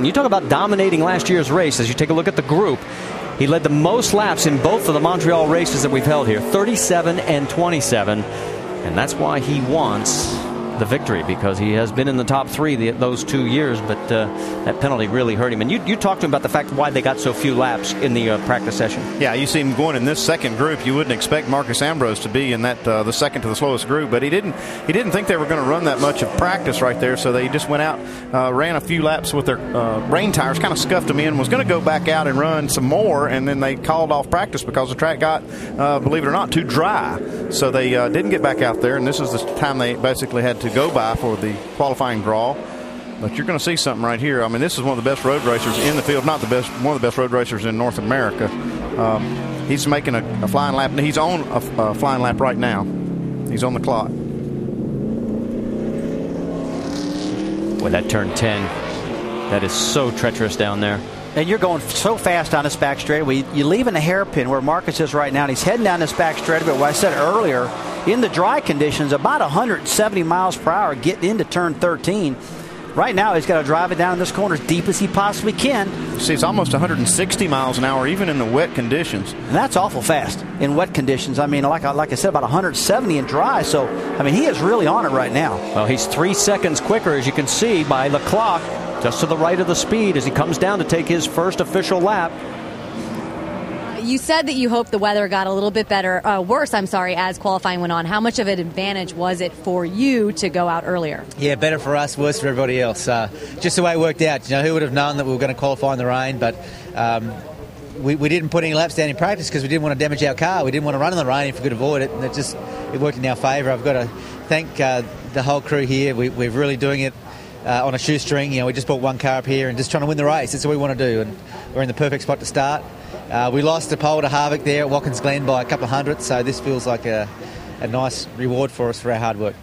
You talk about dominating last year's race. As you take a look at the group, he led the most laps in both of the Montreal races that we've held here, 37 and 27. And that's why he wants the victory, because he has been in the top three those 2 years, but that penalty really hurt him. And you talked to him about the fact why they got so few laps in the practice session. Yeah, you see him going in this second group. You wouldn't expect Marcus Ambrose to be in that the second to the slowest group, but he didn't think they were going to run that much of practice right there, so they just went out, ran a few laps with their rain tires, kind of scuffed them in, was going to go back out and run some more, and then they called off practice because the track got, believe it or not, too dry. So they didn't get back out there, and this is the time they basically had to go by for the qualifying draw. But you're going to see something right here. I mean, this is one of the best road racers in the field, not the best, one of the best road racers in North America. He's making a flying lap. He's on a flying lap right now. He's on the clock. Boy, that turn 10, that is so treacherous down there. And you're going so fast on this back straightaway. You're leaving a hairpin where Marcus is right now, and he's heading down this back straightaway. What I said earlier, in the dry conditions, about 170 miles per hour getting into turn 13. Right now, he's got to drive it down in this corner as deep as he possibly can. See, it's almost 160 miles an hour, even in the wet conditions. And that's awful fast in wet conditions. I mean, like I said, about 170 in dry. So, I mean, he is really on it right now. Well, he's 3 seconds quicker, as you can see, by the clock, just to the right of the speed as he comes down to take his first official lap. You said that you hoped the weather got a little bit worse, as qualifying went on. How much of an advantage was it for you to go out earlier? Yeah, better for us, worse for everybody else. Just the way it worked out. You know, who would have known that we were going to qualify in the rain? But we didn't put any laps down in practice because we didn't want to damage our car. We didn't want to run in the rain if we could avoid it, and it worked in our favour. I've got to thank the whole crew here. We're really doing it on a shoestring. You know, we just brought one car up here and just trying to win the race. That's what we want to do, and we're in the perfect spot to start. We lost the pole to Harvick there at Watkins Glen by a couple of hundredths, so this feels like a nice reward for us for our hard work.